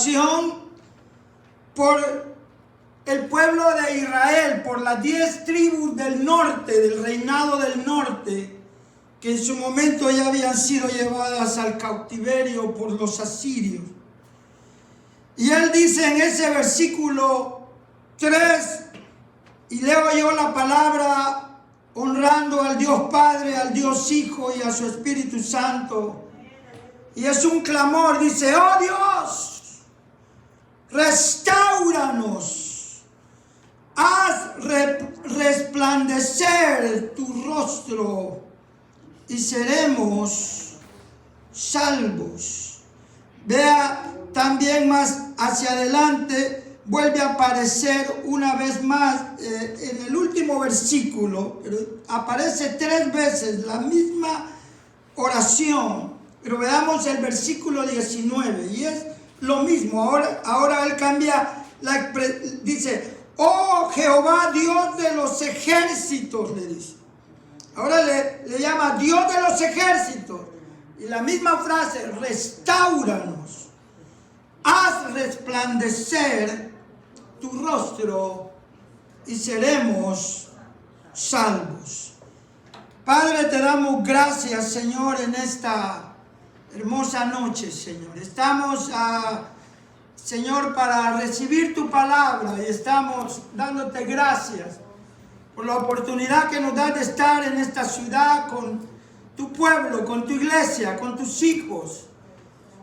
oración por el pueblo de Israel, por las 10 tribus del norte, del reinado del norte, que en su momento ya habían sido llevadas al cautiverio por los asirios. Y él dice en ese versículo 3, y leo yo la palabra honrando al Dios Padre, al Dios Hijo y a su Espíritu Santo. Y es un clamor, dice: oh Dios, restáuranos, haz resplandecer tu rostro y seremos salvos. Vea también más hacia adelante, vuelve a aparecer una vez más en el último versículo, pero aparece 3 veces la misma oración. Pero veamos el versículo 19 y es lo mismo. Ahora él cambia, dice: oh Jehová, Dios de los ejércitos, le dice. Ahora le llama Dios de los ejércitos. Y la misma frase: restáuranos, haz resplandecer tu rostro y seremos salvos. Padre, te damos gracias, Señor, en esta hermosa noche, Señor. Estamos, Señor, para recibir tu palabra y estamos dándote gracias por la oportunidad que nos das de estar en esta ciudad con tu pueblo, con tu iglesia, con tus hijos.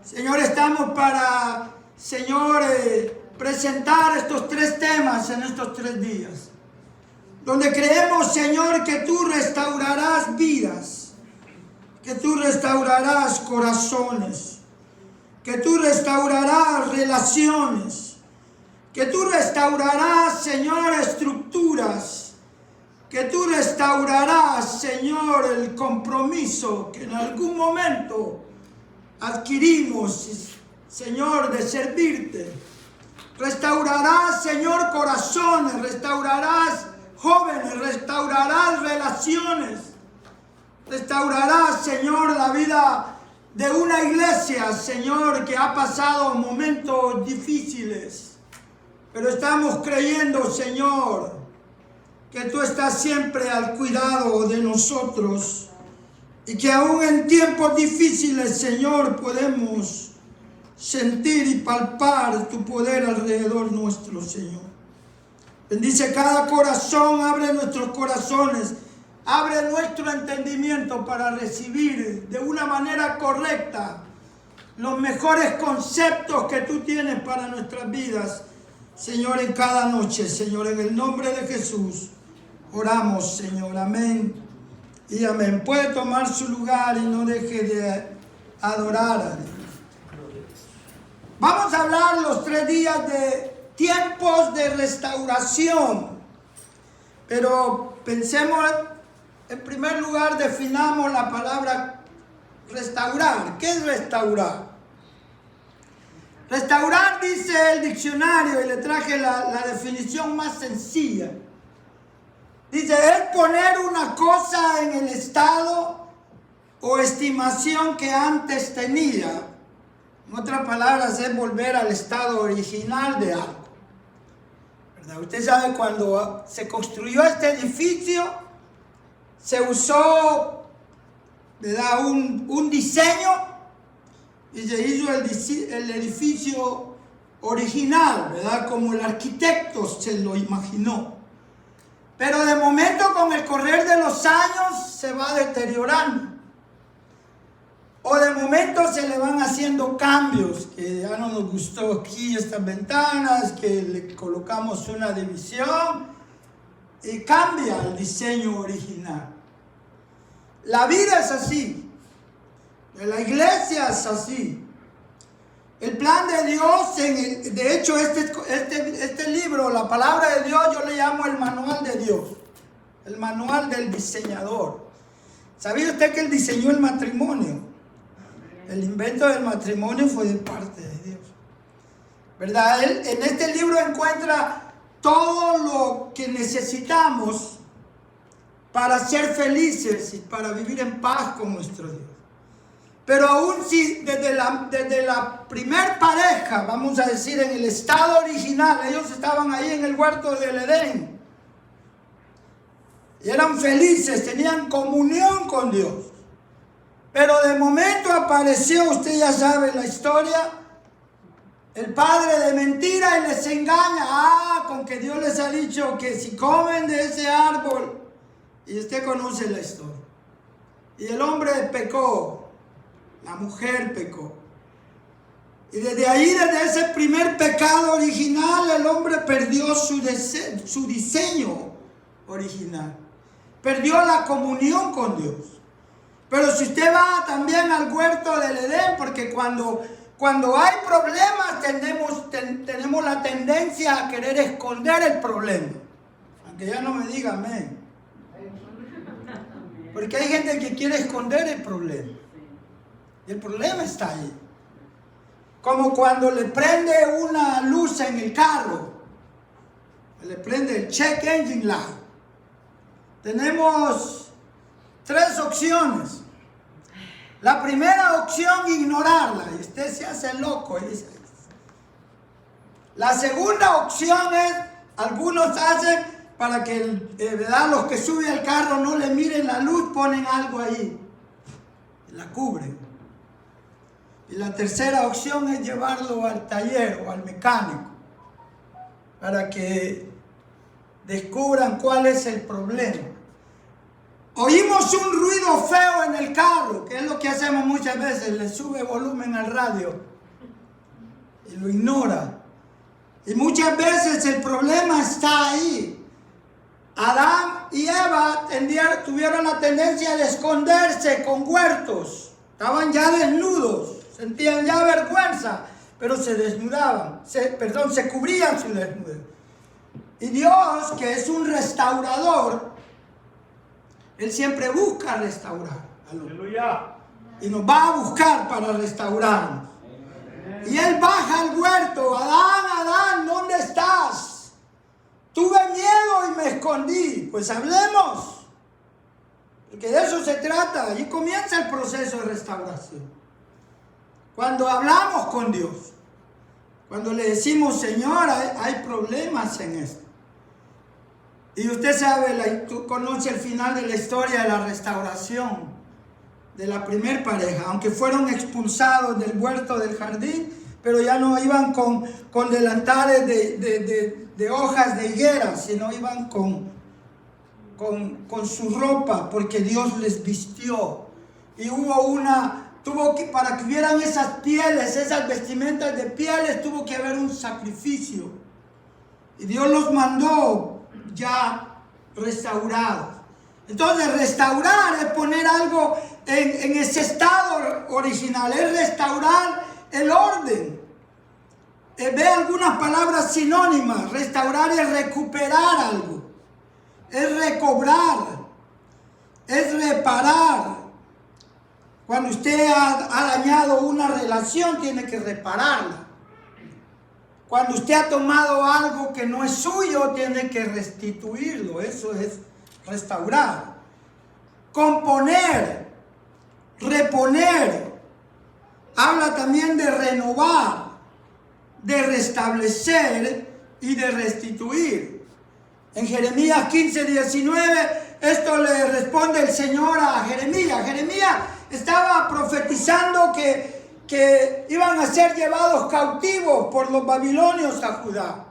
Señor, estamos para, Señor, presentar estos 3 temas en estos 3 días, donde creemos, Señor, que tú restaurarás vidas, que tú restaurarás corazones, que tú restaurarás relaciones, que tú restaurarás, Señor, estructuras, que tú restaurarás, Señor, el compromiso que en algún momento adquirimos, Señor, de servirte. Restaurarás, Señor, corazones, restaurarás jóvenes, restaurarás relaciones, restaurarás, Señor, la vida de una iglesia, Señor, que ha pasado momentos difíciles. Pero estamos creyendo, Señor, que tú estás siempre al cuidado de nosotros y que aún en tiempos difíciles, Señor, podemos sentir y palpar tu poder alrededor nuestro, Señor. Bendice cada corazón, abre nuestros corazones, abre nuestro entendimiento para recibir de una manera correcta los mejores conceptos que tú tienes para nuestras vidas, Señor, en cada noche. Señor, en el nombre de Jesús oramos, Señor. Amén y amén. Puede tomar su lugar y no deje de adorar a Dios. Vamos a hablar los 3 días de tiempos de restauración. Pero pensemos, en primer lugar, definamos la palabra restaurar. ¿Qué es restaurar? Restaurar, dice el diccionario, y le traje la definición más sencilla. Dice, es poner una cosa en el estado o estimación que antes tenía. En otras palabras, es volver al estado original de algo. ¿Verdad? Usted sabe, cuando se construyó este edificio, se usó, ¿verdad?, un diseño y se hizo el edificio original, ¿verdad?, como el arquitecto se lo imaginó. Pero de momento, con el correr de los años, se va deteriorando. O de momento se le van haciendo cambios, que ya no nos gustó aquí estas ventanas, que le colocamos una división y cambia el diseño original. La vida es así, la iglesia es así. El plan de Dios, de hecho este libro, la palabra de Dios, yo le llamo el manual de Dios, el manual del diseñador. ¿Sabía usted que él diseñó el matrimonio? El invento del matrimonio fue de parte de Dios, ¿verdad? Él en este libro encuentra todo lo que necesitamos para ser felices y para vivir en paz con nuestro Dios. Pero aún si desde la primer pareja, vamos a decir en el estado original, ellos estaban ahí en el huerto del Edén. Y eran felices, tenían comunión con Dios. Pero de momento apareció, usted ya sabe la historia, el padre de mentira y les engaña. Con que Dios les ha dicho que si comen de ese árbol, y usted conoce la historia. Y el hombre pecó, la mujer pecó. Y desde ahí, desde ese primer pecado original, el hombre perdió su diseño original. Perdió la comunión con Dios. Pero si usted va también al huerto del Edén, porque cuando hay problemas tenemos la tendencia a querer esconder el problema. Aunque ya no me diga amén. Porque hay gente que quiere esconder el problema. Y el problema está ahí. Como cuando le prende una luz en el carro. Le prende el check engine light. Tenemos 3 opciones. La primera opción, ignorarla. Y usted se hace loco. Y dice. La segunda opción es, algunos hacen para que ¿verdad? Los que suben al carro no le miren la luz, ponen algo ahí. La cubren. Y la tercera opción es llevarlo al taller o al mecánico. Para que descubran cuál es el problema. Oímos un ruido feo en el carro, que es lo que hacemos muchas veces, le sube volumen al radio y lo ignora. Y muchas veces el problema está ahí. Adán y Eva tuvieron la tendencia de esconderse con huertos. Estaban ya desnudos, sentían ya vergüenza, pero se desnudaban, se cubrían su desnudez. Y Dios, que es un restaurador, Él siempre busca restaurar. Aleluya. Y nos va a buscar para restaurarnos. Y Él baja al huerto. Adán, ¿dónde estás? Tuve miedo y me escondí. Pues hablemos. Porque de eso se trata. Y comienza el proceso de restauración. Cuando hablamos con Dios. Cuando le decimos, Señor, hay problemas en esto. Y usted sabe, tú conoce el final de la historia de la restauración de la primer pareja. Aunque fueron expulsados del huerto del jardín, pero ya no iban con delantales de hojas de higuera, sino iban con su ropa, porque Dios les vistió. Y para que hubieran esas pieles, esas vestimentas de pieles, tuvo que haber un sacrificio. Y Dios los mandó ya restaurados. Entonces restaurar es poner algo en ese estado original, es restaurar el orden. Ve algunas palabras sinónimas. Restaurar es recuperar algo, es recobrar, es reparar. Cuando usted ha dañado una relación, tiene que repararla. Cuando usted ha tomado algo que no es suyo, tiene que restituirlo. Eso es restaurar. Componer, reponer. Habla también de renovar, de restablecer y de restituir. En Jeremías 15:19, esto le responde el Señor a Jeremías. Jeremías estaba profetizando que iban a ser llevados cautivos por los babilonios a Judá.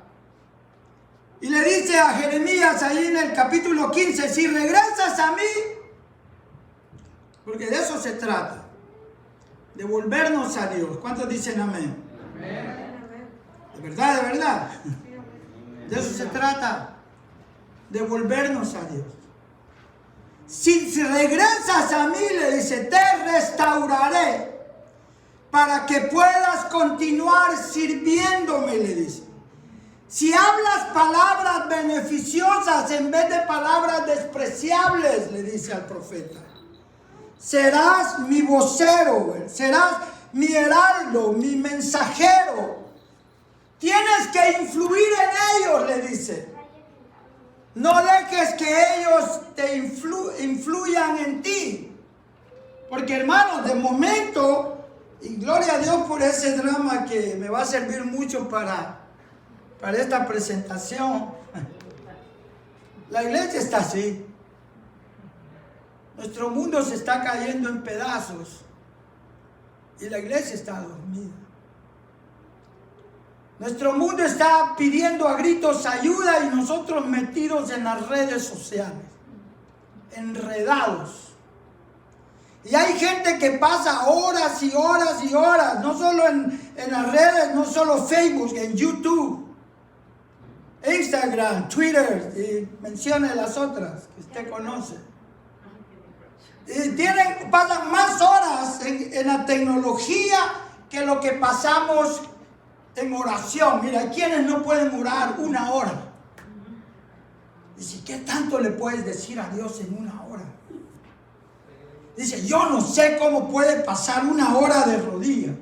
Y le dice a Jeremías ahí en el capítulo 15, si regresas a mí, porque de eso se trata, de volvernos a Dios. ¿Cuántos dicen amén? Amén. De verdad, de verdad. De eso se trata, de volvernos a Dios. Si regresas a mí, le dice, te restauraré para que puedas continuar sirviéndome, le dice. Si hablas palabras beneficiosas en vez de palabras despreciables, le dice al profeta, serás mi vocero, serás mi heraldo, mi mensajero. Tienes que influir en ellos, le dice. No dejes que ellos te influyan en ti. Porque hermanos, de momento, y gloria a Dios por ese drama que me va a servir mucho para esta presentación. La iglesia está así. Nuestro mundo se está cayendo en pedazos y la iglesia está dormida. Nuestro mundo está pidiendo a gritos ayuda y nosotros metidos en las redes sociales, enredados. Y hay gente que pasa horas y horas y horas, no solo en las redes, no solo Facebook, en YouTube, Instagram, Twitter, y mencione las otras que usted conoce. Y pasan más horas en la tecnología que lo que pasamos en oración. Mira, hay quienes no pueden orar 1 hora. Dice, ¿qué tanto le puedes decir a Dios en 1 hora? Dice, yo no sé cómo puede pasar 1 hora de rodillas.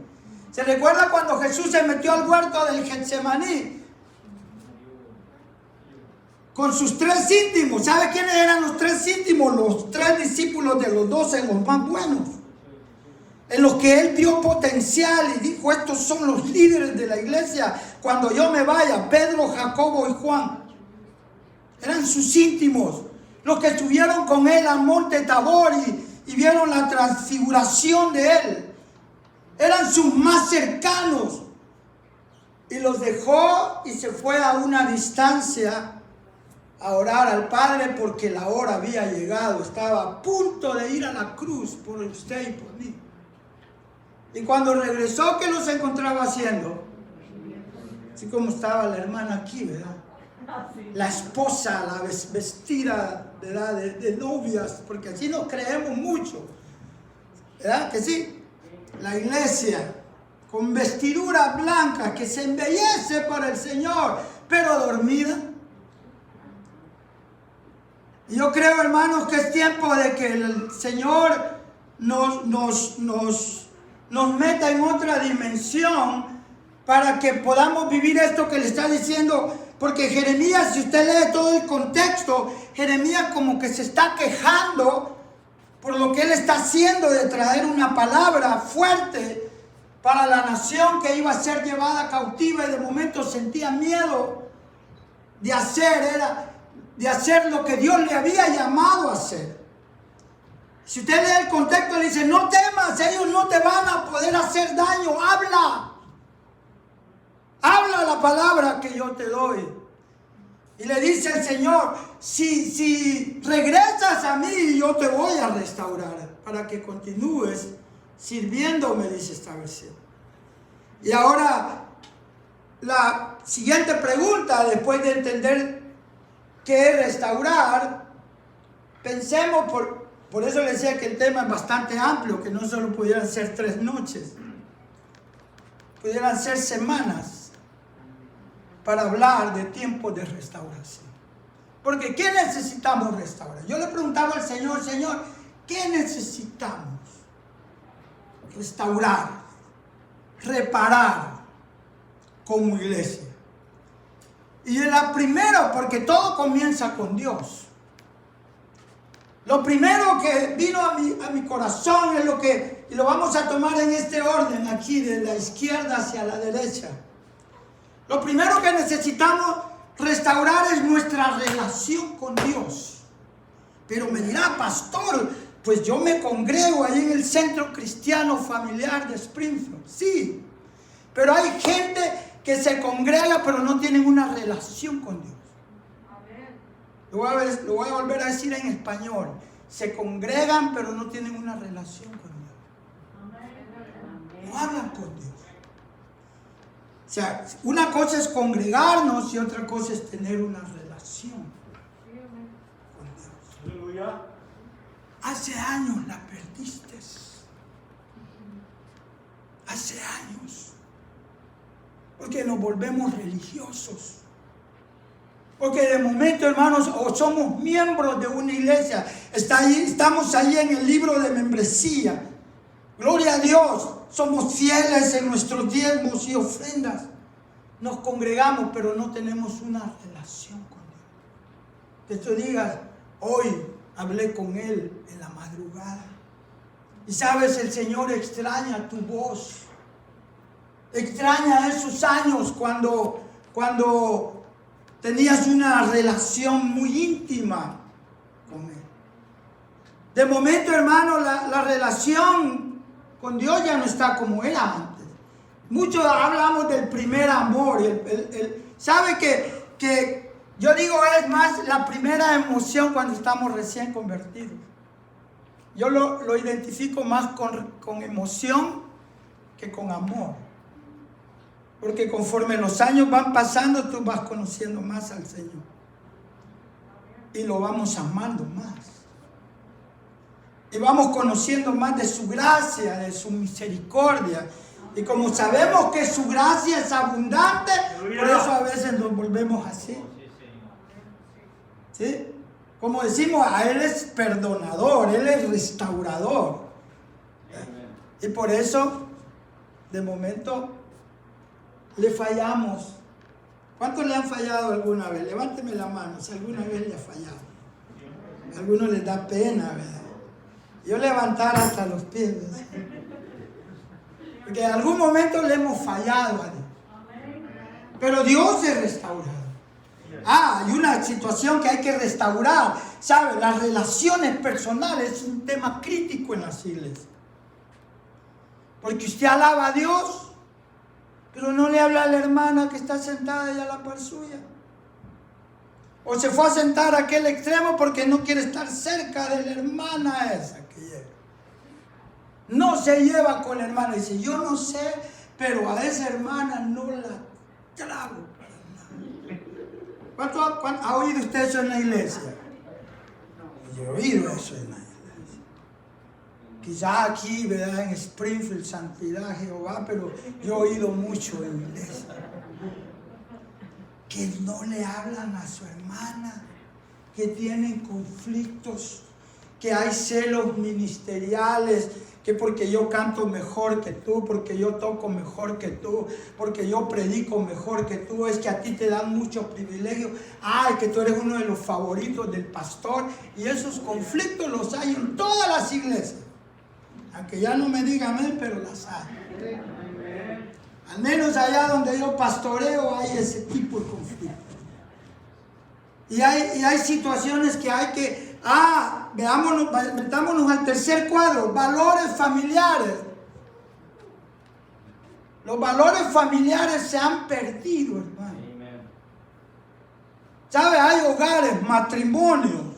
¿Se recuerda cuando Jesús se metió al huerto del Getsemaní? Con sus 3 íntimos. ¿Sabe quiénes eran los 3 íntimos? Los 3 discípulos de los 12, los más buenos. En los que él vio potencial y dijo, estos son los líderes de la iglesia cuando yo me vaya. Pedro, Jacobo y Juan. Eran sus íntimos. Los que estuvieron con él al monte Tabor y vieron la transfiguración de él. Eran sus más cercanos. Y los dejó y se fue a una distancia a orar al Padre porque la hora había llegado. Estaba a punto de ir a la cruz por usted y por mí. Y cuando regresó, ¿qué los encontraba haciendo? Así como estaba la hermana aquí, ¿verdad? La esposa, la vestida de novias, porque así nos creemos mucho, ¿verdad? Que sí. La iglesia con vestidura blanca que se embellece para el Señor, pero dormida. Y yo creo, hermanos, que es tiempo de que el Señor nos meta en otra dimensión para que podamos vivir esto que le está diciendo. Porque Jeremías, si usted lee todo el contexto, Jeremías como que se está quejando por lo que él está haciendo de traer una palabra fuerte para la nación que iba a ser llevada cautiva, y de momento sentía miedo de hacer lo que Dios le había llamado a hacer. Si usted lee el contexto, le dice, no temas, ellos no te van a poder hacer daño, habla la palabra que yo te doy. Y le dice el Señor, si regresas a mí, yo te voy a restaurar para que continúes sirviéndome, dice esta versión. Y ahora la siguiente pregunta, después de entender qué es restaurar, pensemos, por eso le decía que el tema es bastante amplio, que no solo pudieran ser 3 noches, pudieran ser semanas para hablar de tiempos de restauración. Porque ¿qué necesitamos restaurar? Yo le preguntaba al Señor, Señor, ¿qué necesitamos restaurar, reparar como iglesia? Y la primera, porque todo comienza con Dios. Lo primero que vino a mi corazón es y lo vamos a tomar en este orden aquí, de la izquierda hacia la derecha. Lo primero que necesitamos restaurar es nuestra relación con Dios. Pero me dirá, pastor, pues yo me congrego ahí en el Centro Cristiano Familiar de Springfield. Sí, pero hay gente que se congrega pero no tienen una relación con Dios. Lo voy a volver a decir en español. Se congregan pero no tienen una relación con Dios. No hablan con Dios. O sea, una cosa es congregarnos y otra cosa es tener una relación con Dios. Aleluya. Hace años la perdiste. Hace años. Porque nos volvemos religiosos. Porque de momento, hermanos, o somos miembros de una iglesia, estamos ahí en el libro de membresía. Gloria a Dios, somos fieles en nuestros diezmos y ofrendas. Nos congregamos, pero no tenemos una relación con Dios. Que tú digas, hoy hablé con Él en la madrugada. Y sabes, el Señor extraña tu voz. Extraña esos años cuando tenías una relación muy íntima con Él. De momento, hermano, la relación con Dios ya no está como era antes. Muchos hablamos del primer amor. ¿Sabe que yo digo es más la primera emoción cuando estamos recién convertidos? Yo lo identifico más con emoción que con amor. Porque conforme los años van pasando, tú vas conociendo más al Señor. Y lo vamos amando más. Y vamos conociendo más de su gracia, de su misericordia. Y como sabemos que su gracia es abundante, por eso a veces nos volvemos así. ¿Sí? Como decimos, a Él es perdonador, Él es restaurador. Y por eso, de momento, le fallamos. ¿Cuántos le han fallado alguna vez? Levánteme la mano si alguna vez le ha fallado. A algunos les da pena, ¿verdad? Yo levantar hasta los pies, ¿verdad? Porque en algún momento le hemos fallado a Dios. Pero Dios es restaurador. Hay una situación que hay que restaurar. ¿Sabe? Las relaciones personales es un tema crítico en las iglesias. Porque usted alaba a Dios, pero no le habla a la hermana que está sentada allá a la par suya. O se fue a sentar a aquel extremo porque no quiere estar cerca de la hermana esa que llega. No se lleva con la hermana. Dice, yo no sé, pero a esa hermana no la trago. ¿Cuánto ha oído usted eso en la iglesia? Yo he oído eso en la iglesia. Quizá aquí, ¿verdad? En Springfield, Santidad, Jehová, pero yo he oído mucho en la iglesia. Que no le hablan a su hermana, que tienen conflictos, que hay celos ministeriales, que porque yo canto mejor que tú, porque yo toco mejor que tú, porque yo predico mejor que tú, es que a ti te dan muchos privilegios, que tú eres uno de los favoritos del pastor, y esos conflictos los hay en todas las iglesias, aunque ya no me digan amén, pero las hay. Al menos allá donde yo pastoreo hay ese tipo de conflictos. Y hay situaciones que hay que... metámonos al tercer cuadro, valores familiares. Los valores familiares se han perdido, hermano. ¿Sabe? Hay hogares, matrimonios.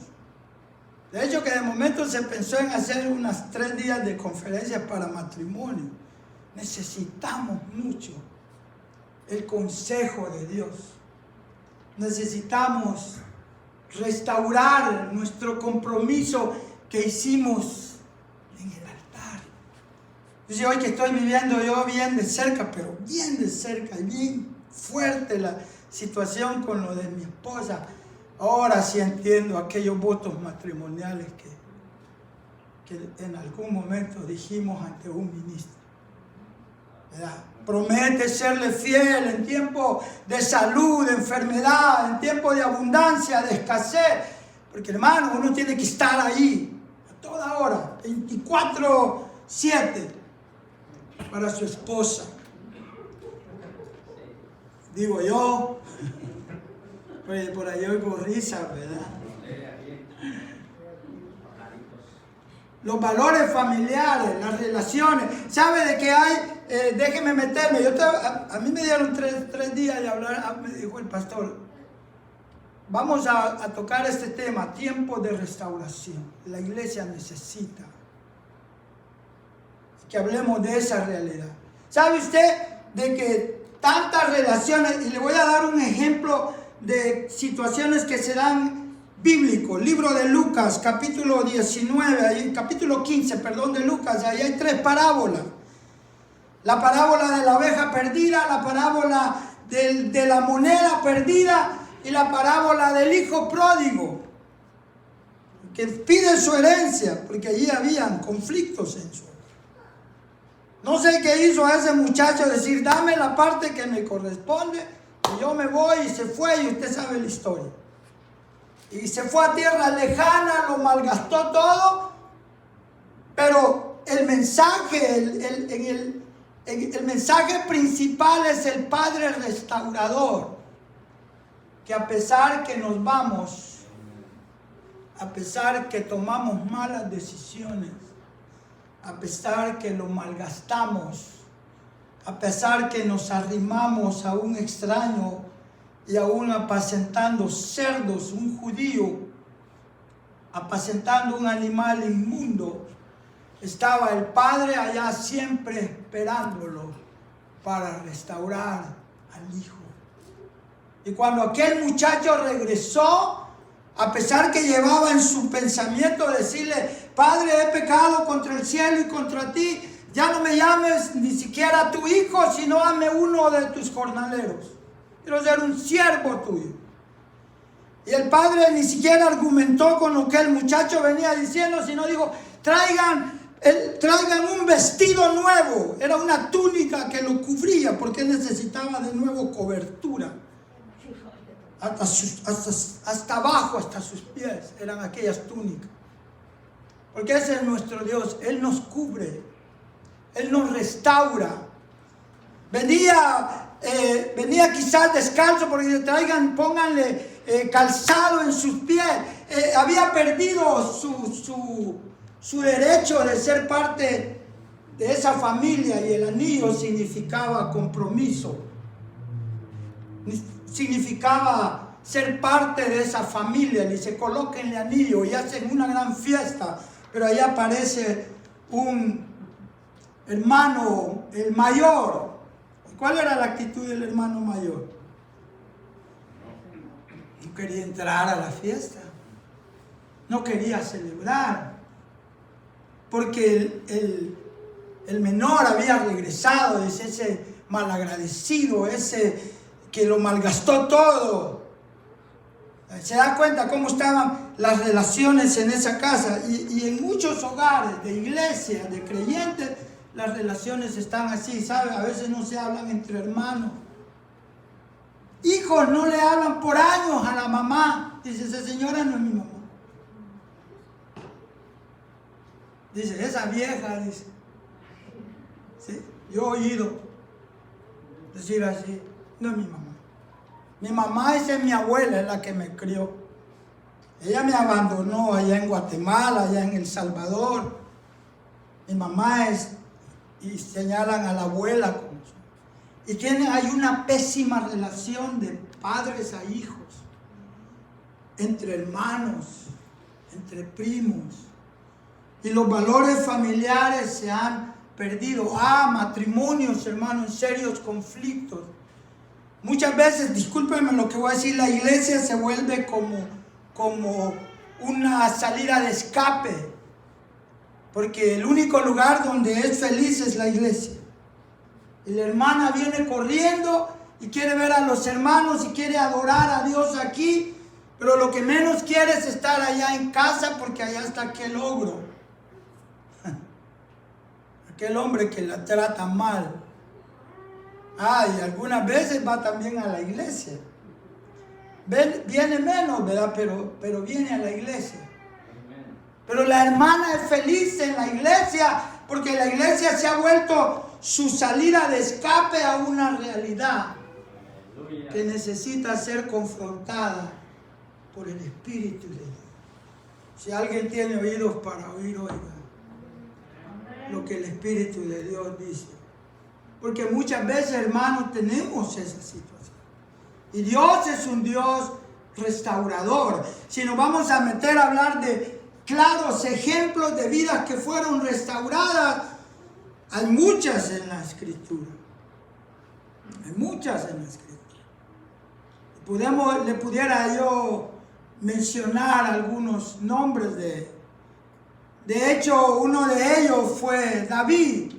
De hecho, que de momento se pensó en hacer unas 3 días de conferencias para matrimonio. Necesitamos mucho el consejo de Dios. Necesitamos restaurar nuestro compromiso que hicimos en el altar. Dice, hoy que estoy viviendo yo bien de cerca, pero bien de cerca y bien fuerte la situación con lo de mi esposa. Ahora sí entiendo aquellos votos matrimoniales que en algún momento dijimos ante un ministro. ¿Verdad? Promete serle fiel en tiempo de salud, de enfermedad, en tiempo de abundancia, de escasez. Porque hermano, uno tiene que estar ahí a toda hora, 24/7 para su esposa. Digo yo, pues por ahí oigo risa, ¿verdad? Los valores familiares, las relaciones. ¿Sabe de qué hay? Déjeme meterme. A mí me dieron tres días de hablar. Me dijo el pastor, vamos a tocar este tema, tiempo de restauración. La iglesia necesita que hablemos de esa realidad. ¿Sabe usted de que tantas relaciones, y le voy a dar un ejemplo de situaciones que se dan bíblico, libro de Lucas, capítulo 19, capítulo 15, de Lucas, ahí hay 3 parábolas. La parábola de la oveja perdida, la parábola de la moneda perdida y la parábola del hijo pródigo, que pide su herencia, porque allí habían conflictos en su. No sé qué hizo a ese muchacho decir, dame la parte que me corresponde, y yo me voy, y se fue, y usted sabe la historia. Y se fue a tierra lejana, lo malgastó todo, pero el mensaje, el mensaje principal es el Padre restaurador, que a pesar que nos vamos, a pesar que tomamos malas decisiones, a pesar que lo malgastamos, a pesar que nos arrimamos a un extraño y aún apacentando cerdos, un judío, apacentando un animal inmundo, estaba el Padre allá siempre esperándolo para restaurar al Hijo. Y cuando aquel muchacho regresó, a pesar que llevaba en su pensamiento decirle: Padre, he pecado contra el cielo y contra ti, ya no me llames ni siquiera tu hijo, sino hazme uno de tus jornaleros. Quiero ser un siervo tuyo. Y el padre ni siquiera argumentó con lo que el muchacho venía diciendo, sino dijo: traigan un vestido nuevo. Era una túnica que lo cubría porque él necesitaba de nuevo cobertura. Hasta abajo, hasta sus pies, eran aquellas túnicas. Porque ese es nuestro Dios. Él nos cubre, Él nos restaura. Venía quizás descalzo, porque le traigan, pónganle calzado en sus pies. Había perdido su derecho de ser parte de esa familia, y el anillo significaba compromiso. Significaba ser parte de esa familia. Le dice: colóquenle anillo, y hacen una gran fiesta. Pero ahí aparece un hermano, el mayor. ¿Cuál era la actitud del hermano mayor? No quería entrar a la fiesta, no quería celebrar, porque el menor había regresado. Dice: ese malagradecido, ese que lo malgastó todo. Se da cuenta cómo estaban las relaciones en esa casa, y en muchos hogares de iglesia, de creyentes, las relaciones están así, ¿sabe? A veces no se hablan entre hermanos. Hijos no le hablan por años a la mamá. Dice: esa señora no es mi mamá. Dice: esa vieja, dice. ¿Sí? Yo he oído decir así: no es mi mamá. Mi mamá, esa es mi abuela, es la que me crió. Ella me abandonó allá en Guatemala, allá en El Salvador. Mi mamá es... Y señalan a la abuela como son. Y hay una pésima relación de padres a hijos, entre hermanos, entre primos. Y los valores familiares se han perdido. Matrimonios, hermanos, en serios conflictos. Muchas veces, discúlpenme lo que voy a decir, la iglesia se vuelve como una salida de escape. Porque el único lugar donde es feliz es la iglesia. Y la hermana viene corriendo y quiere ver a los hermanos y quiere adorar a Dios aquí. Pero lo que menos quiere es estar allá en casa, porque allá está aquel ogro. Aquel hombre que la trata mal. Y algunas veces va también a la iglesia. Viene menos, ¿verdad? Pero viene a la iglesia. Pero la hermana es feliz en la iglesia, porque la iglesia se ha vuelto su salida de escape a una realidad que necesita ser confrontada por el Espíritu de Dios. Si alguien tiene oídos para oír, oiga lo que el Espíritu de Dios dice. Porque muchas veces, hermanos, tenemos esa situación. Y Dios es un Dios restaurador. Si nos vamos a meter a hablar de claros ejemplos de vidas que fueron restauradas, hay muchas en la Escritura. Hay muchas en la Escritura. Le pudiera yo mencionar algunos nombres de hecho, uno de ellos fue David.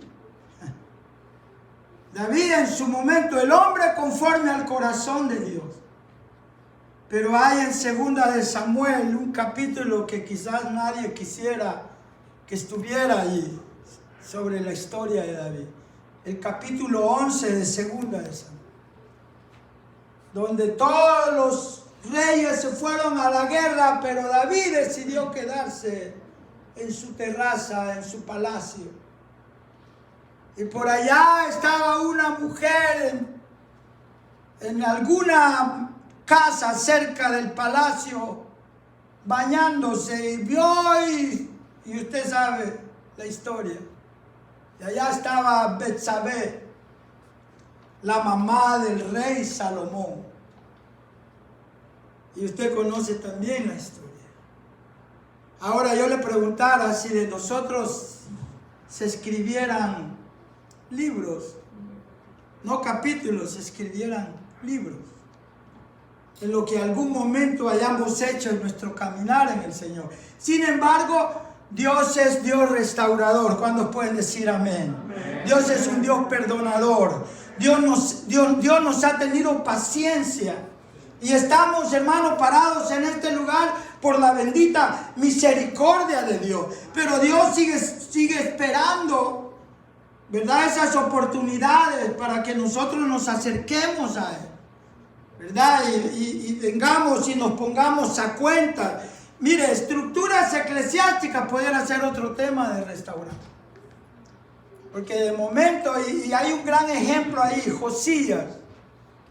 David, en su momento, el hombre conforme al corazón de Dios. Pero hay en 2 de Samuel un capítulo que quizás nadie quisiera que estuviera allí, sobre la historia de David. El capítulo 11 de 2 de Samuel, donde todos los reyes se fueron a la guerra, pero David decidió quedarse en su terraza, en su palacio. Y por allá estaba una mujer en alguna casa cerca del palacio, bañándose, y vio y usted sabe la historia. Y allá estaba Betsabé, la mamá del rey Salomón. Y usted conoce también la historia. Ahora yo le preguntara si de nosotros se escribieran libros, no capítulos, se escribieran libros, en lo que algún momento hayamos hecho en nuestro caminar en el Señor. Sin embargo, Dios es Dios restaurador. ¿Cuántos pueden decir amén? Amén. Dios es un Dios perdonador. Dios nos ha tenido paciencia. Y estamos, hermanos, parados en este lugar por la bendita misericordia de Dios. Pero Dios sigue esperando, ¿verdad?, esas oportunidades para que nosotros nos acerquemos a Él, ¿verdad? Y vengamos y nos pongamos a cuenta. Mire, estructuras eclesiásticas pudiera ser otro tema de restaurar. Porque de momento, y hay un gran ejemplo ahí, Josías.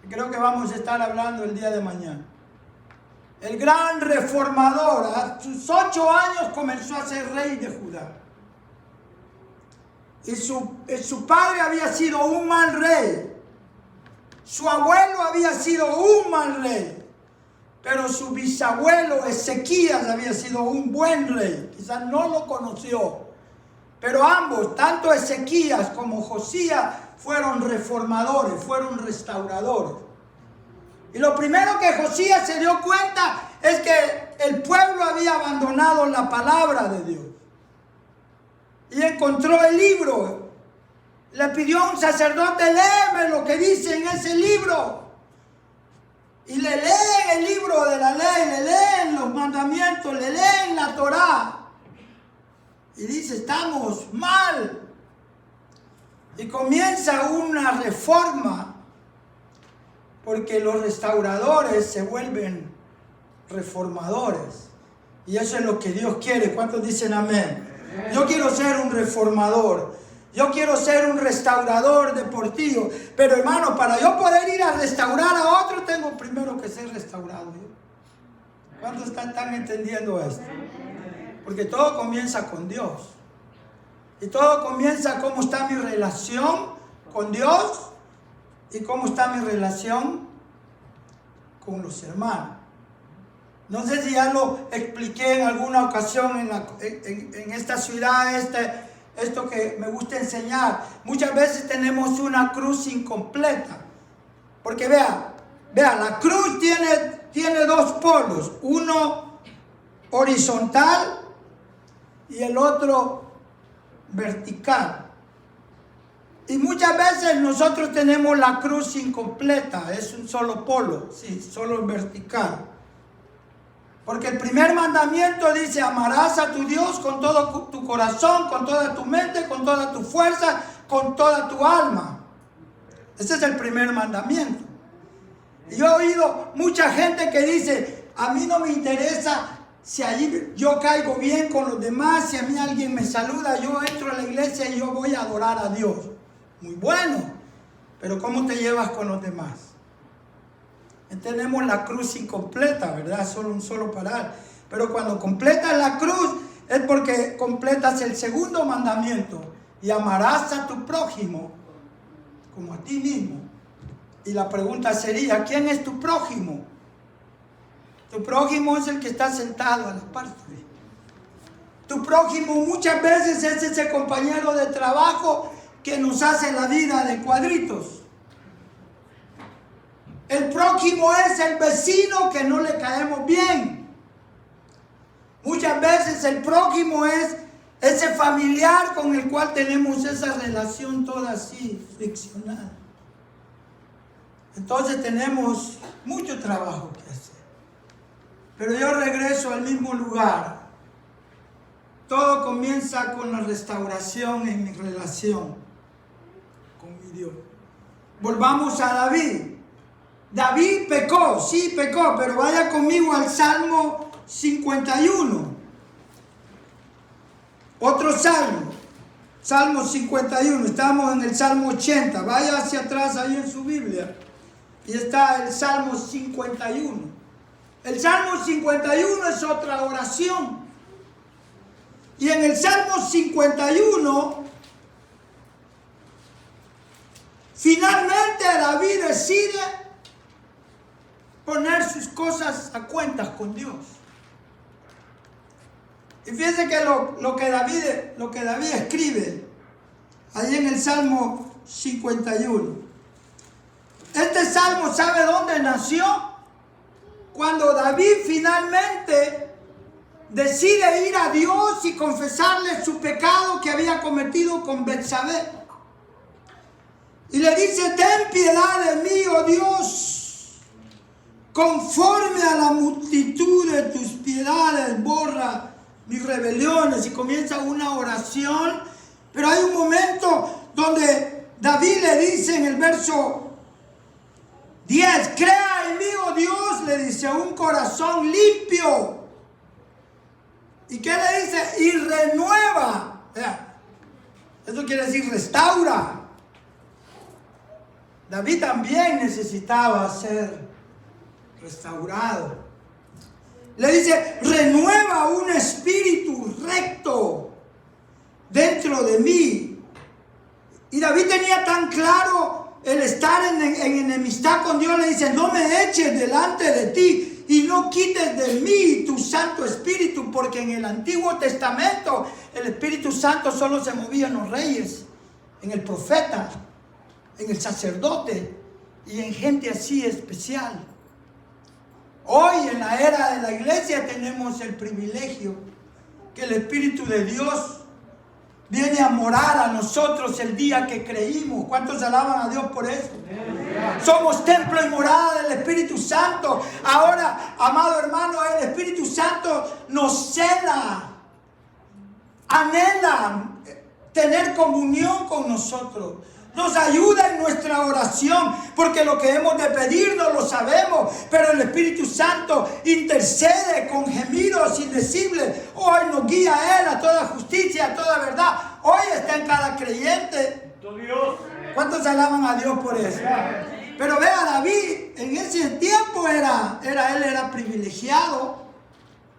Creo que vamos a estar hablando el día de mañana. El gran reformador, a sus 8 años comenzó a ser rey de Judá. Y su padre había sido un mal rey. Su abuelo había sido un mal rey. Pero su bisabuelo Ezequías había sido un buen rey. Quizás no lo conoció. Pero ambos, tanto Ezequías como Josías, fueron reformadores, fueron restauradores. Y lo primero que Josías se dio cuenta es que el pueblo había abandonado la palabra de Dios. Y encontró el libro. Le pidió a un sacerdote: léeme lo que dice en ese libro. Y le leen el libro de la ley, le leen los mandamientos, le leen la Torá. Y dice: estamos mal. Y comienza una reforma, porque los restauradores se vuelven reformadores. Y eso es lo que Dios quiere. ¿Cuántos dicen amén? Amén. Yo quiero ser un reformador. Yo quiero ser un restaurador deportivo. Pero hermano, para yo poder ir a restaurar a otro, tengo primero que ser restaurado. ¿Cuántos están entendiendo esto? Porque todo comienza con Dios. Y todo comienza cómo está mi relación con Dios y cómo está mi relación con los hermanos. No sé si ya lo expliqué en alguna ocasión en esta ciudad, esto que me gusta enseñar. Muchas veces tenemos una cruz incompleta. Porque vea, la cruz tiene 2 polos. Uno horizontal y el otro vertical. Y muchas veces nosotros tenemos la cruz incompleta. Es un solo polo, sí, solo vertical. Porque el primer mandamiento dice: amarás a tu Dios con todo tu corazón, con toda tu mente, con toda tu fuerza, con toda tu alma. Ese es el primer mandamiento. Y yo he oído mucha gente que dice: a mí no me interesa si allí yo caigo bien con los demás, si a mí alguien me saluda, yo entro a la iglesia y yo voy a adorar a Dios. Muy bueno, pero ¿cómo te llevas con los demás? Tenemos la cruz incompleta, ¿verdad? Solo un solo parar. Pero cuando completas la cruz es porque completas el segundo mandamiento: y amarás a tu prójimo como a ti mismo. Y la pregunta sería: ¿quién es tu prójimo? Tu prójimo es el que está sentado a la parte. Tu prójimo muchas veces es ese compañero de trabajo que nos hace la vida de cuadritos. El prójimo es el vecino que no le caemos bien. Muchas veces el prójimo es ese familiar con el cual tenemos esa relación toda así friccionada. Entonces tenemos mucho trabajo que hacer. Pero yo regreso al mismo lugar. Todo comienza con la restauración en mi relación con mi Dios. Volvamos a David. David pecó, sí pecó, pero vaya conmigo al Salmo 51. Otro salmo, Salmo 51, estamos en el Salmo 80, vaya hacia atrás ahí en su Biblia y está el Salmo 51. El Salmo 51 es otra oración y en el Salmo 51 finalmente David decide poner sus cosas a cuentas con Dios. Y fíjense que lo que David escribe ahí en el Salmo 51. Este salmo, ¿sabe dónde nació? Cuando David finalmente decide ir a Dios y confesarle su pecado que había cometido con Betsabé. Y le dice: ten piedad de mí, oh Dios, conforme a la multitud de tus piedades, borra mis rebeliones. Y comienza una oración, pero hay un momento donde David le dice en el verso 10, crea en mí, oh Dios, le dice, un corazón limpio. ¿Y qué le dice? Y renueva. Eso quiere decir restaura. David también necesitaba ser restaurado. Le dice, renueva un espíritu recto dentro de mí. Y David tenía tan claro el estar en enemistad con Dios. Le dice, no me eches delante de ti y no quites de mí tu Santo Espíritu, porque en el Antiguo Testamento el Espíritu Santo solo se movía en los reyes, en el profeta, en el sacerdote y en gente así especial. Hoy en la era de la iglesia tenemos el privilegio que el Espíritu de Dios viene a morar a nosotros el día que creímos. ¿Cuántos alaban a Dios por eso? Somos templo y morada del Espíritu Santo. Ahora, amado hermano, el Espíritu Santo nos cela, anhela tener comunión con nosotros. Nos ayuda en nuestra oración, porque lo que hemos de pedir no lo sabemos, pero el Espíritu Santo intercede con gemidos indecibles. Hoy nos guía a Él a toda justicia, a toda verdad. Hoy está en cada creyente. ¿Cuántos alaban a Dios por eso? Pero vea, David en ese tiempo él era privilegiado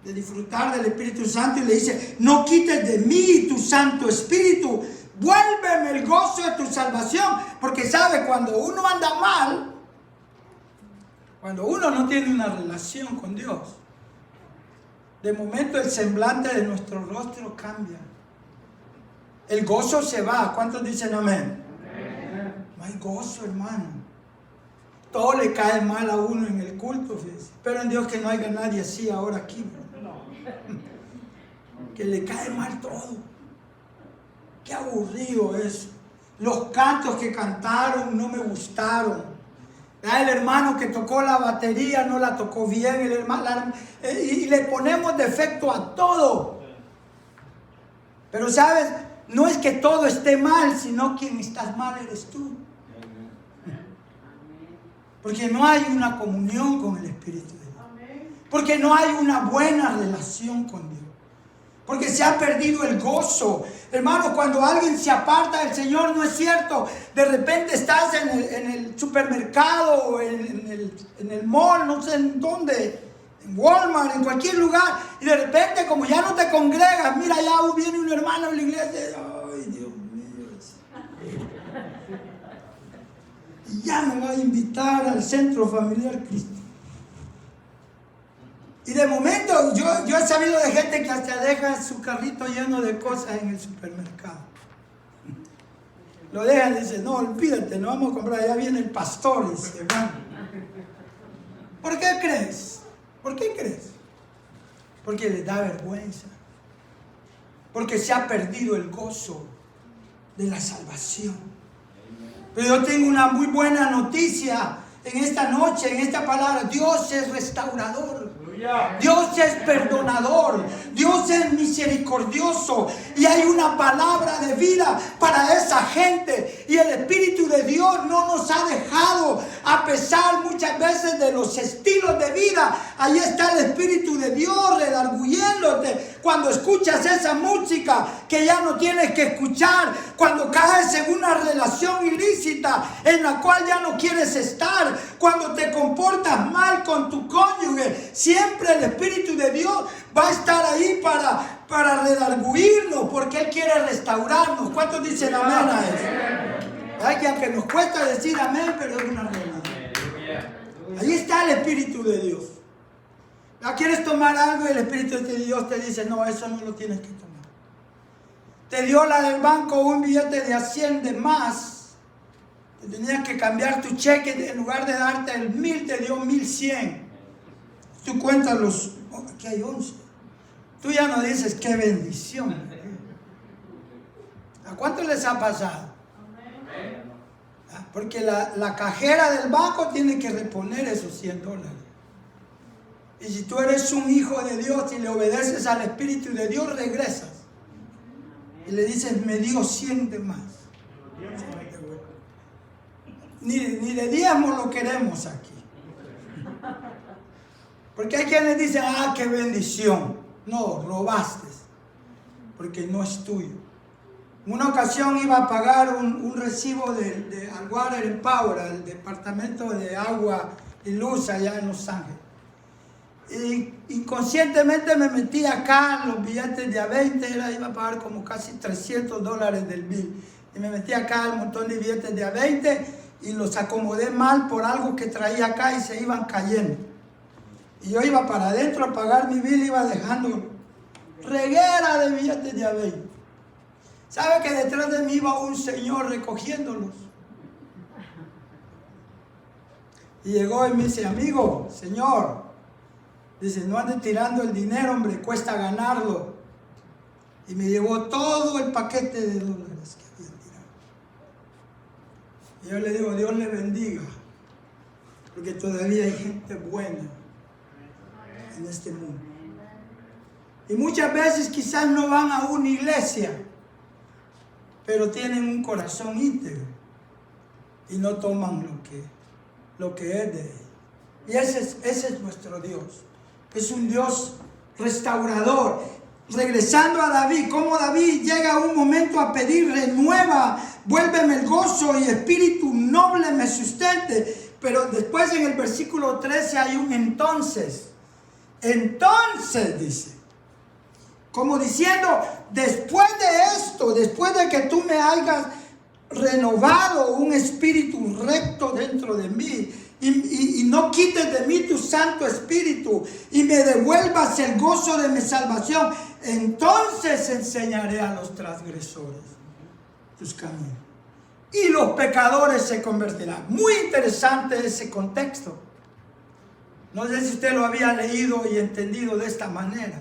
de disfrutar del Espíritu Santo, y le dice, no quites de mí tu Santo Espíritu. Vuélveme el gozo de tu salvación. Porque sabe, cuando uno anda mal, cuando uno no tiene una relación con Dios, de momento el semblante de nuestro rostro cambia. El gozo se va. ¿Cuántos dicen amén? No hay gozo, hermano. Todo le cae mal a uno en el culto, fíjese. Pero en Dios que no haya nadie así ahora aquí, ¿no? Que le cae mal todo. Qué aburrido eso. Los cantos que cantaron no me gustaron. El hermano que tocó la batería no la tocó bien. El hermano, y le ponemos defecto a todo. Pero sabes, no es que todo esté mal, sino quien estás mal eres tú. Porque no hay una comunión con el Espíritu de Dios. Porque no hay una buena relación con Dios. Porque se ha perdido el gozo. Hermano, cuando alguien se aparta del Señor, no es cierto. De repente estás en el supermercado, o en el mall, no sé en dónde, en Walmart, en cualquier lugar. Y de repente, como ya no te congregas, mira, ya viene un hermano de la iglesia. Ay, Dios mío. Y ya me va a invitar al centro familiar cristiano. Y de momento, yo he sabido de gente que hasta deja su carrito lleno de cosas en el supermercado. Lo dejan y dicen, no, olvídate, no vamos a comprar, ya viene el pastor. Y se van. ¿Por qué crees? ¿Por qué crees? Porque les da vergüenza. Porque se ha perdido el gozo de la salvación. Pero yo tengo una muy buena noticia en esta noche, en esta palabra. Dios es restaurador. Dios es perdonador, Dios es misericordioso y hay una palabra de vida para esa gente. Y el Espíritu de Dios no nos ha dejado, a pesar muchas veces de los estilos de vida. Ahí está el Espíritu de Dios redarguyéndote cuando escuchas esa música que ya no tienes que escuchar, cuando caes en una relación ilícita en la cual ya no quieres estar, cuando te comportas mal con tu cónyuge. Siempre el Espíritu de Dios va a estar ahí para redarguirnos, porque Él quiere restaurarnos. ¿Cuántos dicen amén a eso? Hay que, aunque nos cuesta decir amén, pero es una realidad. Ahí está el Espíritu de Dios. ¿Ya quieres tomar algo y el Espíritu de Dios te dice, no, eso no lo tienes que tomar? Te dio la del banco un billete de 100 de más. Te tenías que cambiar tu cheque, en lugar de darte el 1000, te dio 1100. Tú cuentas los, aquí hay 11. Tú ya no dices, qué bendición. ¿A cuánto les ha pasado? Porque la cajera del banco tiene que reponer esos $100. Y si tú eres un hijo de Dios y le obedeces al Espíritu de Dios, regresas. Y le dices, me dio 100 de más. Ni de diezmo lo queremos aquí. Porque hay quienes dicen, qué bendición. No, robaste. Porque no es tuyo. En una ocasión iba a pagar un recibo de Water and Power, el departamento de agua y luz allá en Los Ángeles. Y inconscientemente me metí acá en los billetes de a 20, iba a pagar como casi $300 del bill. Y me metí acá el montón de billetes de a 20 y los acomodé mal por algo que traía acá y se iban cayendo. Y yo iba para adentro a pagar mi bill, iba dejando reguera de billetes de a 20. ¿Sabe que detrás de mí iba un señor recogiéndolos? Y llegó y me dice, amigo, señor, dice, no ande tirando el dinero, hombre, cuesta ganarlo. Y me llevó todo el paquete de dólares que había tirado. Y yo le digo, Dios le bendiga, porque todavía hay gente buena en este mundo. Y muchas veces quizás no van a una iglesia, pero tienen un corazón íntegro y no toman lo que es de él. Y ese es nuestro Dios. Es un Dios restaurador. Regresando a David, como David llega a un momento a pedir, renueva, vuélveme el gozo y espíritu noble me sustente. Pero después en el versículo 13 hay un entonces. Entonces dice, como diciendo, después de esto, después de que tú me hayas renovado un espíritu recto dentro de mí, y no quites de mí tu Santo Espíritu y me devuelvas el gozo de mi salvación, entonces enseñaré a los transgresores tus caminos y los pecadores se convertirán. Muy interesante ese contexto. No sé si usted lo había leído y entendido de esta manera.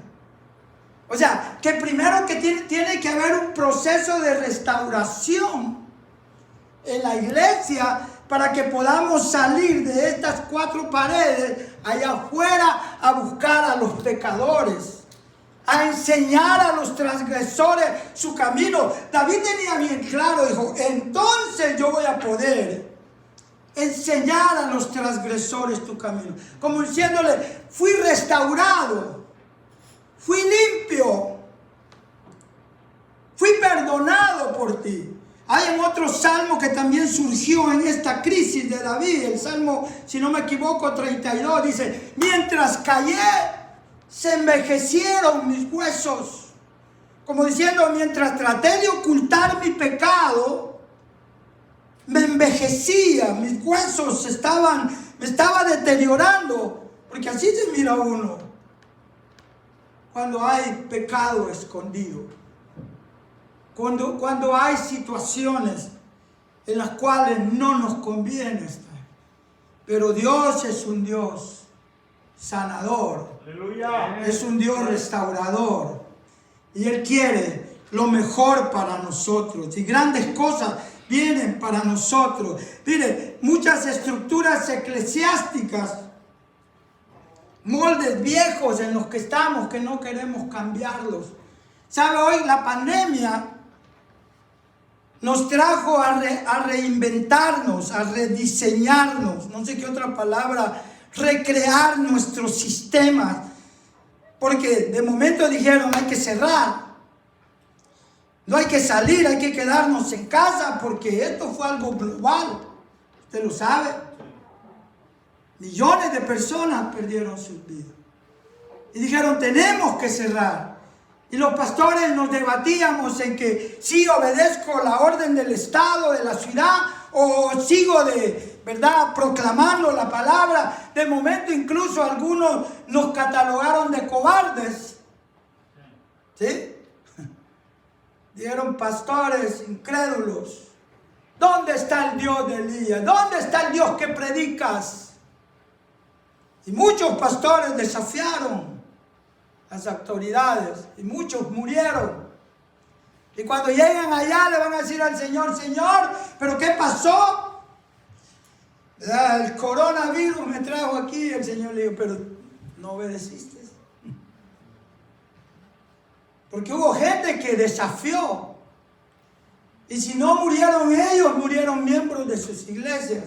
O sea, que primero que tiene que haber un proceso de restauración en la iglesia para que podamos salir de estas 4 paredes allá afuera a buscar a los pecadores, a enseñar a los transgresores su camino. David tenía bien claro, dijo, entonces yo voy a poder enseñar a los transgresores tu camino. Como diciéndole, fui restaurado, fui limpio, fui perdonado por ti. Hay en otro salmo que también surgió en esta crisis de David, el salmo, si no me equivoco, 32, dice, mientras callé, se envejecieron mis huesos. Como diciendo, mientras traté de ocultar mi pecado, me envejecía, mis huesos me estaba deteriorando, porque así se mira uno cuando hay pecado escondido. Cuando hay situaciones en las cuales no nos conviene estar. Pero Dios es un Dios sanador. Aleluya. Es un Dios restaurador. Y Él quiere lo mejor para nosotros. Y grandes cosas vienen para nosotros. Mire, muchas estructuras eclesiásticas moldes viejos en los que estamos, que no queremos cambiarlos. ¿Sabe? Hoy la pandemia nos trajo a reinventarnos, a rediseñarnos, no sé qué otra palabra, recrear nuestros sistemas. Porque de momento dijeron, hay que cerrar, no hay que salir, hay que quedarnos en casa, porque esto fue algo global. Usted lo sabe. Millones de personas perdieron sus vidas. Y dijeron, tenemos que cerrar. Y los pastores nos debatíamos en que si obedezco la orden del Estado, de la ciudad, o sigo ¿verdad?, proclamando la palabra. De momento incluso algunos nos catalogaron de cobardes. ¿Sí? Dijeron, pastores incrédulos, ¿dónde está el Dios de Elías? ¿Dónde está el Dios que predicas? Y muchos pastores desafiaron las autoridades y muchos murieron. Y cuando llegan allá le van a decir al Señor, Señor, ¿pero qué pasó? El coronavirus me trajo aquí. El Señor le dijo, pero no obedeciste. Porque hubo gente que desafió. Y si no murieron ellos, murieron miembros de sus iglesias.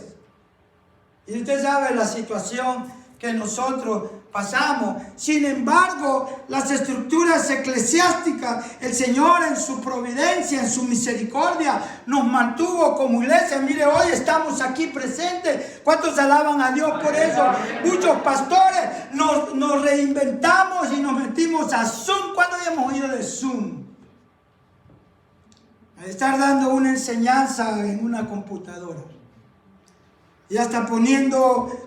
Y usted sabe la situación que nosotros pasamos. Sin embargo, las estructuras eclesiásticas, el Señor en su providencia, en su misericordia, nos mantuvo como iglesia. Mire, hoy estamos aquí presentes. ¿Cuántos alaban a Dios por eso? Muchos pastores nos reinventamos y nos metimos a Zoom. ¿Cuándo habíamos oído de Zoom? A estar dando una enseñanza en una computadora. Ya está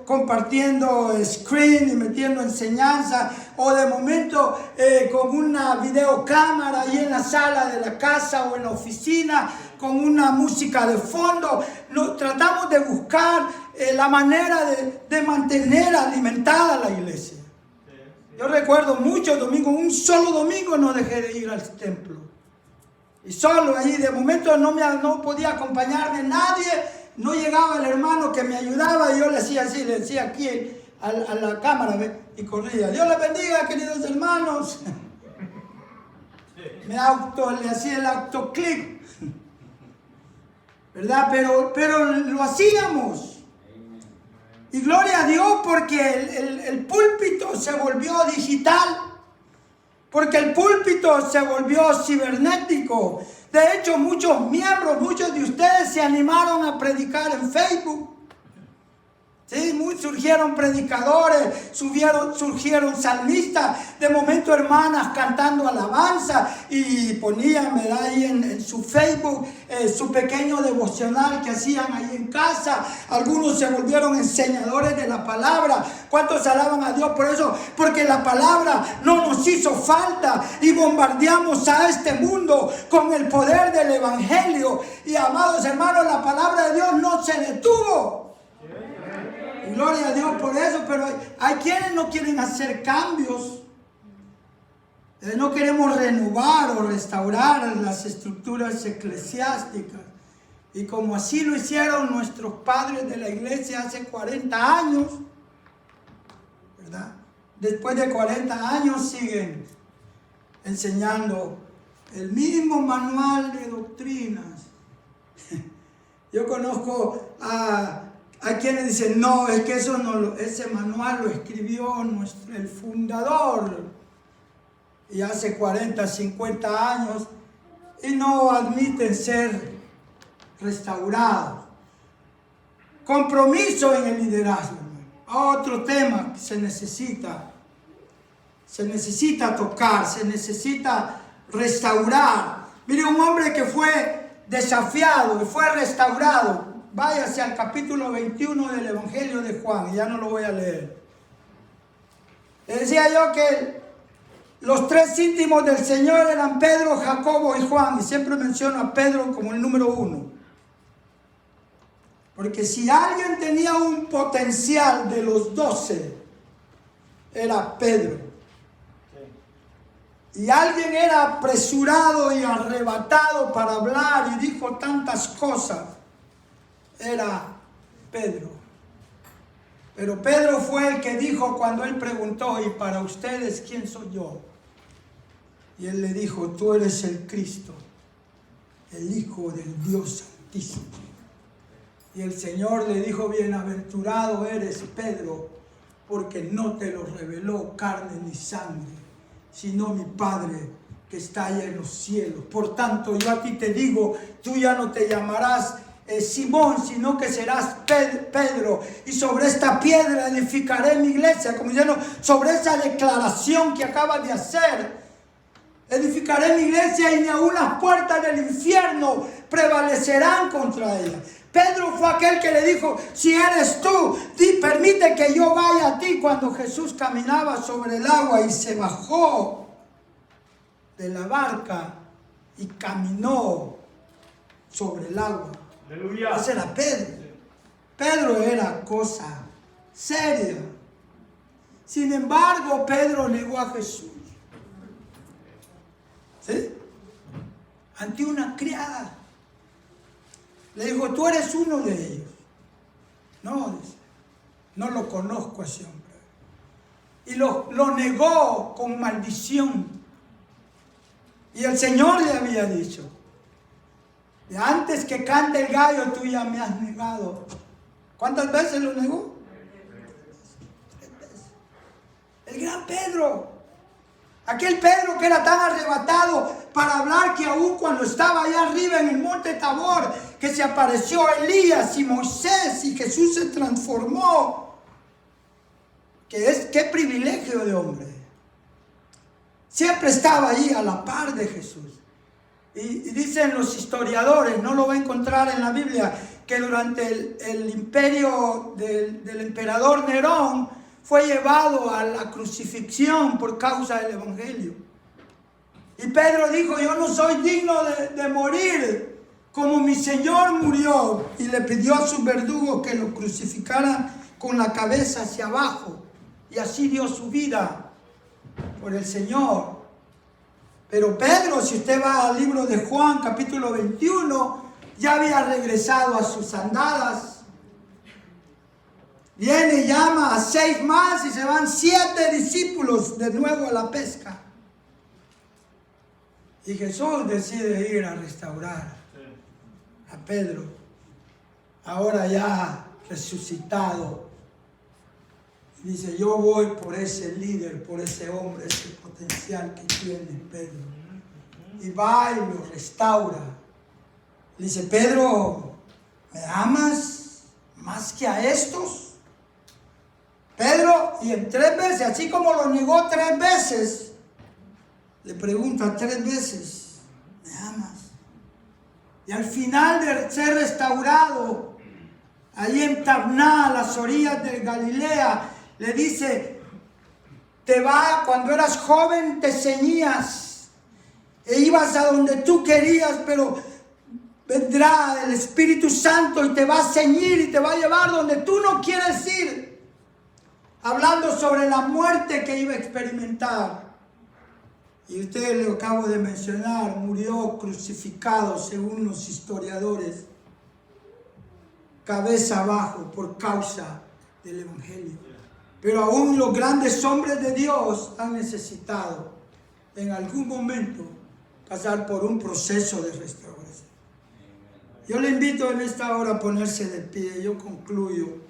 compartiendo screen y metiendo enseñanza, o de momento con una videocámara ahí en la sala de la casa o en la oficina, con una música de fondo. Tratamos de buscar la manera de mantener alimentada la iglesia. Yo recuerdo muchos domingos, un solo domingo no dejé de ir al templo. Y solo ahí, de momento no podía acompañarme nadie. No llegaba el hermano que me ayudaba y yo le hacía así, le decía aquí a la cámara, ¿ve? Y corría. Dios les bendiga, queridos hermanos. Le hacía el autoclick, ¿verdad? Pero lo hacíamos. Y gloria a Dios porque el púlpito se volvió digital, porque el púlpito se volvió cibernético. De hecho, muchos de ustedes se animaron a predicar en Facebook. Sí, surgieron predicadores, surgieron salmistas, de momento hermanas cantando alabanza y ponían, ¿verdad?, ahí en su Facebook su pequeño devocional que hacían ahí en casa. Algunos se volvieron enseñadores de la palabra. ¿Cuántos alaban a Dios por eso? Porque la palabra no nos hizo falta y bombardeamos a este mundo con el poder del evangelio. Y amados hermanos, la palabra de Dios no se detuvo. Gloria a Dios por eso, pero hay quienes no quieren hacer cambios. No queremos renovar o restaurar las estructuras eclesiásticas. Y como así lo hicieron nuestros padres de la iglesia hace 40 años, ¿verdad? Después de 40 años siguen enseñando el mismo manual de doctrinas. Yo conozco a quienes dicen, no, es que ese manual lo escribió el fundador, y hace 40, 50 años, y no admiten ser restaurados. Compromiso en el liderazgo. Otro tema que se necesita tocar, se necesita restaurar. Mire, un hombre que fue desafiado y fue restaurado. Váyase al capítulo 21 del Evangelio de Juan, y ya no lo voy a leer. Le decía yo que los tres íntimos del Señor eran Pedro, Jacobo y Juan, y siempre menciono a Pedro como el número 1. Porque si alguien tenía un potencial de los 12, era Pedro. Y alguien era apresurado y arrebatado para hablar y dijo tantas cosas, era Pedro. Pero Pedro fue el que dijo cuando él preguntó, ¿y para ustedes quién soy yo? Y él le dijo, tú eres el Cristo, el Hijo del Dios Santísimo. Y el Señor le dijo, bienaventurado eres Pedro, porque no te lo reveló carne ni sangre, sino mi Padre que está allá en los cielos. Por tanto, yo a ti te digo, tú ya no te llamarás Simón, sino que serás Pedro, y sobre esta piedra edificaré mi iglesia, como diciendo, sobre esa declaración que acabas de hacer, edificaré mi iglesia y ni aun las puertas del infierno prevalecerán contra ella. Pedro fue aquel que le dijo, si eres tú, permite que yo vaya a ti. Cuando Jesús caminaba sobre el agua y se bajó de la barca y caminó sobre el agua. Aleluya. Ese era Pedro. Pedro era cosa seria. Sin embargo, Pedro negó a Jesús. ¿Sí? Ante una criada. Le dijo, tú eres uno de ellos. No, dice, no lo conozco a ese hombre. Y lo negó con maldición. Y el Señor le había dicho, antes que cante el gallo, tú ya me has negado. ¿Cuántas veces lo negó? 3 veces. El gran Pedro. Aquel Pedro que era tan arrebatado para hablar que aún cuando estaba allá arriba en el monte Tabor, que se apareció Elías y Moisés y Jesús se transformó. Qué privilegio de hombre. Siempre estaba ahí a la par de Jesús. Y dicen los historiadores, no lo va a encontrar en la Biblia, que durante el imperio del emperador Nerón fue llevado a la crucifixión por causa del evangelio. Y Pedro dijo, yo no soy digno de morir como mi Señor murió. Y le pidió a sus verdugos que lo crucificaran con la cabeza hacia abajo. Y así dio su vida por el Señor. Pero Pedro, si usted va al libro de Juan, capítulo 21, ya había regresado a sus andadas. Viene y llama a 6 más y se van 7 discípulos de nuevo a la pesca. Y Jesús decide ir a restaurar a Pedro, ahora ya resucitado. Dice, yo voy por ese líder, por ese hombre, ese potencial que tiene Pedro. Y va y lo restaura. Dice, Pedro, ¿me amas más que a estos? Pedro, y en 3 veces, así como lo negó 3 veces, le pregunta 3 veces, ¿me amas? Y al final de ser restaurado, ahí en Tabná, a las orillas de Galilea, le dice, cuando eras joven te ceñías e ibas a donde tú querías, pero vendrá el Espíritu Santo y te va a ceñir y te va a llevar donde tú no quieres ir. Hablando sobre la muerte que iba a experimentar. Y usted lo acabo de mencionar, murió crucificado según los historiadores, cabeza abajo por causa del Evangelio. Pero aún los grandes hombres de Dios han necesitado en algún momento pasar por un proceso de restauración. Yo le invito en esta hora a ponerse de pie. Yo concluyo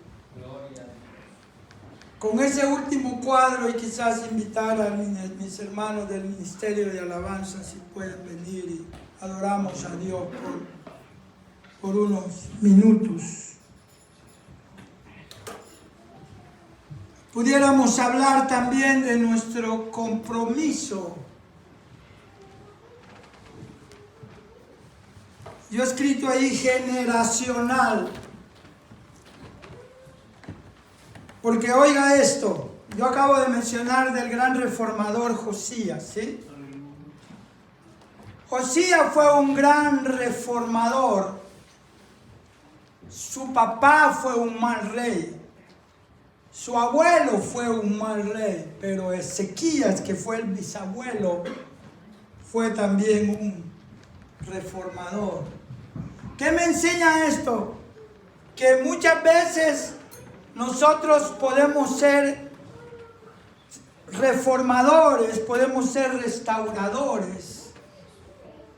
con ese último cuadro y quizás invitar a mis hermanos del Ministerio de Alabanza si pueden venir y adoramos a Dios por unos minutos. Pudiéramos hablar también de nuestro compromiso. Yo he escrito ahí generacional. Porque oiga esto, yo acabo de mencionar del gran reformador Josías, ¿sí? Josías fue un gran reformador. Su papá fue un mal rey. Su abuelo fue un mal rey, pero Ezequías, que fue el bisabuelo, fue también un reformador. ¿Qué me enseña esto? Que muchas veces nosotros podemos ser reformadores, podemos ser restauradores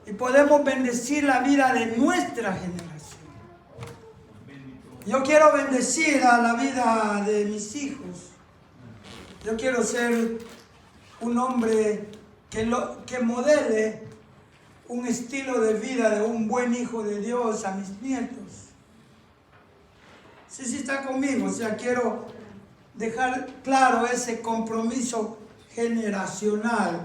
y podemos bendecir la vida de nuestra generación. Yo quiero bendecir a la vida de mis hijos. Yo quiero ser un hombre que modele un estilo de vida de un buen hijo de Dios a mis nietos. Sí, está conmigo. O sea, quiero dejar claro ese compromiso generacional